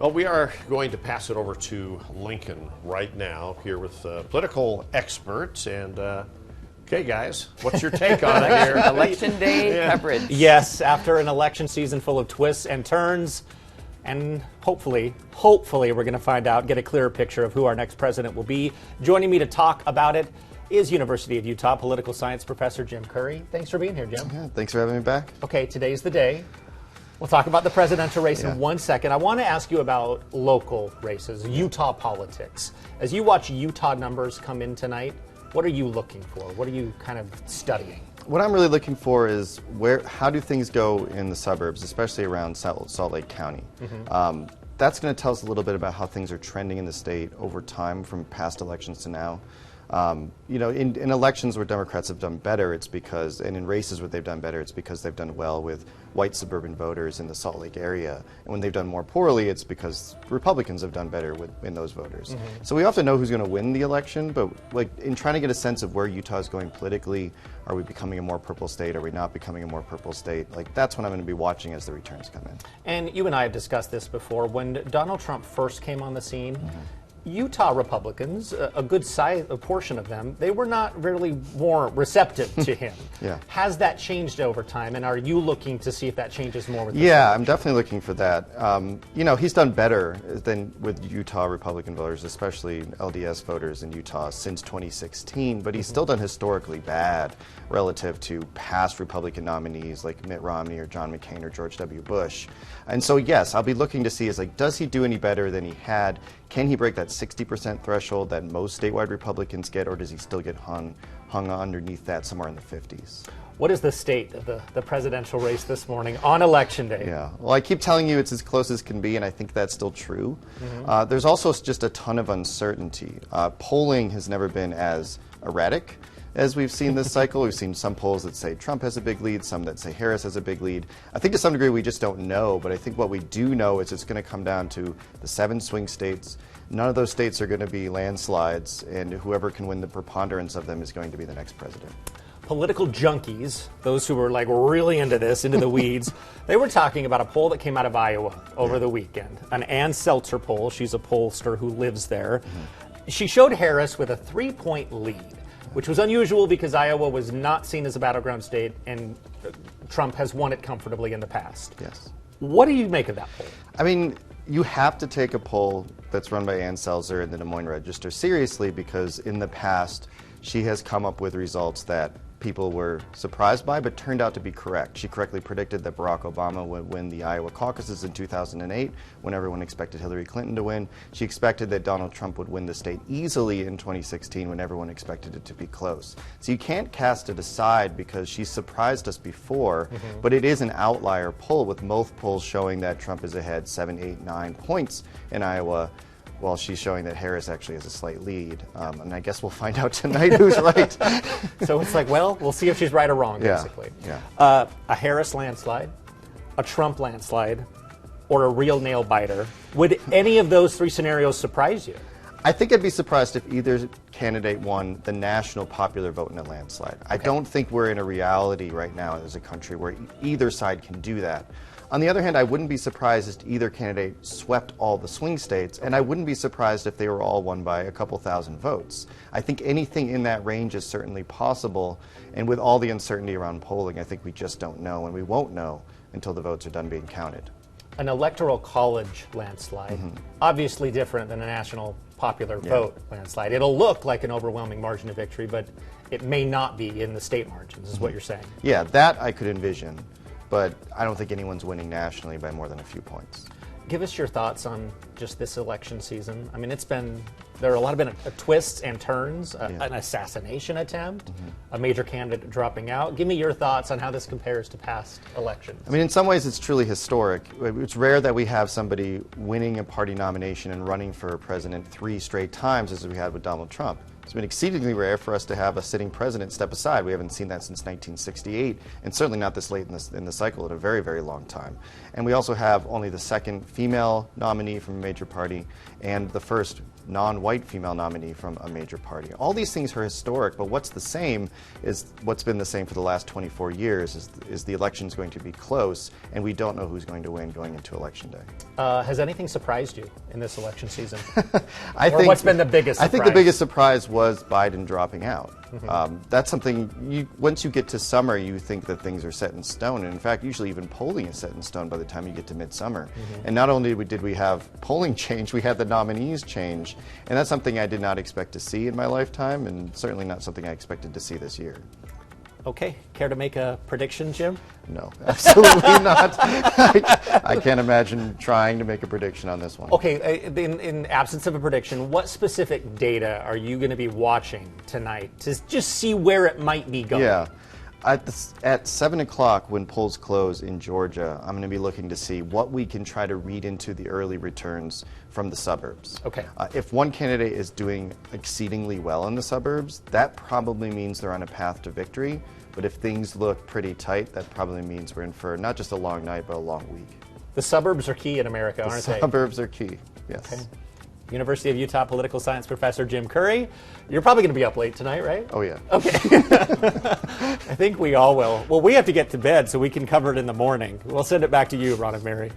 Well, we are going to pass it over to Lincoln right now, here with political experts. And, okay, guys, what's your take on it here? Election day coverage. Yes, after an election season full of twists and turns, and hopefully we're going to find out, get a clearer picture of who our next president will be. Joining me to talk about it is University of Utah political science professor Jim Curry. Thanks for being here, Jim. Yeah, thanks for having me back. Okay, today's the day. We'll talk about the presidential race in 1 second. I want to ask you about local races, Utah politics. As you watch Utah numbers come in tonight, what are you looking for? What are you kind of studying? What I'm really looking for is how do things go in the suburbs, especially around Salt Lake County. That's going to tell us a little bit about how things are trending in the state over time from past elections to now. In elections where Democrats have done better, it's because, and in races where they've done better, it's because they've done well with white suburban voters in the Salt Lake area. And when they've done more poorly, it's because Republicans have done better in those voters. So we often know who's going to win the election, but in trying to get a sense of where Utah is going politically, are we becoming a more purple state? Are we not becoming a more purple state? That's what I'm going to be watching as the returns come in. And you and I have discussed this before. When Donald Trump first came on the scene, Utah Republicans, a good portion of them, they were not really more receptive to him. Has that changed over time, and are you looking to see if that changes more with this election? I'm definitely looking for that. He's done better than with Utah Republican voters, especially LDS voters in Utah, since 2016, but he's still done historically bad relative to past Republican nominees like Mitt Romney or John McCain or George W. Bush. And so, yes, I'll be looking to see does he do any better than he had? Can he break that 60% threshold that most statewide Republicans get, or does he still get hung underneath that somewhere in the 50s? What is the state of the presidential race this morning on Election Day? Yeah, well, I keep telling you it's as close as can be, and I think that's still true. There's also just a ton of uncertainty. Polling has never been as erratic as we've seen this cycle. We've seen some polls that say Trump has a big lead, some that say Harris has a big lead. I think to some degree we just don't know, but I think what we do know is it's going to come down to the 7 swing states. None of those states are going to be landslides, and whoever can win the preponderance of them is going to be the next president. Political junkies, those who were really into this, into the weeds, they were talking about a poll that came out of Iowa over the weekend. An Ann Seltzer poll. She's a pollster who lives there. She showed Harris with a 3-point lead, which was unusual because Iowa was not seen as a battleground state, and Trump has won it comfortably in the past. Yes. What do you make of that poll? I mean, you have to take a poll that's run by Ann Seltzer and the Des Moines Register seriously, because in the past she has come up with results that people were surprised by but turned out to be correct. She correctly predicted that Barack Obama would win the Iowa caucuses in 2008 when everyone expected Hillary Clinton to win. She expected that Donald Trump would win the state easily in 2016 when everyone expected it to be close. So you can't cast it aside because she surprised us before, but it is an outlier poll, with most polls showing that Trump is ahead 7, 8, 9 points in Iowa, while she's showing that Harris actually has a slight lead. And I guess we'll find out tonight who's right. So it's we'll see if she's right or wrong, basically. A Harris landslide, a Trump landslide, or a real nail biter. Would any of those 3 scenarios surprise you? I think I'd be surprised if either candidate won the national popular vote in a landslide. I don't think we're in a reality right now as a country where either side can do that. On the other hand, I wouldn't be surprised if either candidate swept all the swing states, and I wouldn't be surprised if they were all won by a couple thousand votes. I think anything in that range is certainly possible, and with all the uncertainty around polling, I think we just don't know, and we won't know until the votes are done being counted. An electoral college landslide, obviously different than a national popular vote landslide. It'll look like an overwhelming margin of victory, but it may not be in the state margins, is what you're saying. Yeah, that I could envision, but I don't think anyone's winning nationally by more than a few points. Give us your thoughts on just this election season. I mean, there are a lot of been twists and turns, an assassination attempt, a major candidate dropping out. Give me your thoughts on how this compares to past elections. I mean, in some ways it's truly historic. It's rare that we have somebody winning a party nomination and running for president 3 straight times as we had with Donald Trump. It's been exceedingly rare for us to have a sitting president step aside. We haven't seen that since 1968, and certainly not this late in the cycle in a very, very long time. And we also have only the second female nominee from a major party and the first non-white female nominee from a major party. All these things are historic, but what's the same is what's been the same for the last 24 years is the election's going to be close, and we don't know who's going to win going into Election Day. Has anything surprised you in this election season? What's been the biggest surprise? I think the biggest surprise was Biden dropping out. That's something, once you get to summer, you think that things are set in stone. And in fact, usually even polling is set in stone by the time you get to midsummer. And not only did we have polling change, we had the nominees change. And that's something I did not expect to see in my lifetime, and certainly not something I expected to see this year. Okay, care to make a prediction, Jim? No, absolutely not. I can't imagine trying to make a prediction on this one. Okay, in absence of a prediction, what specific data are you going to be watching tonight to just see where it might be going? Yeah. At 7 o'clock when polls close in Georgia, I'm going to be looking to see what we can try to read into the early returns from the suburbs. Okay. If one candidate is doing exceedingly well in the suburbs, that probably means they're on a path to victory. But if things look pretty tight, that probably means we're in for not just a long night, but a long week. The suburbs are key in America, aren't they? The suburbs are key, yes. Okay. University of Utah political science professor Jim Curry. You're probably going to be up late tonight, right? Oh, yeah. Okay. I think we all will. Well, we have to get to bed so we can cover it in the morning. We'll send it back to you, Ron and Mary.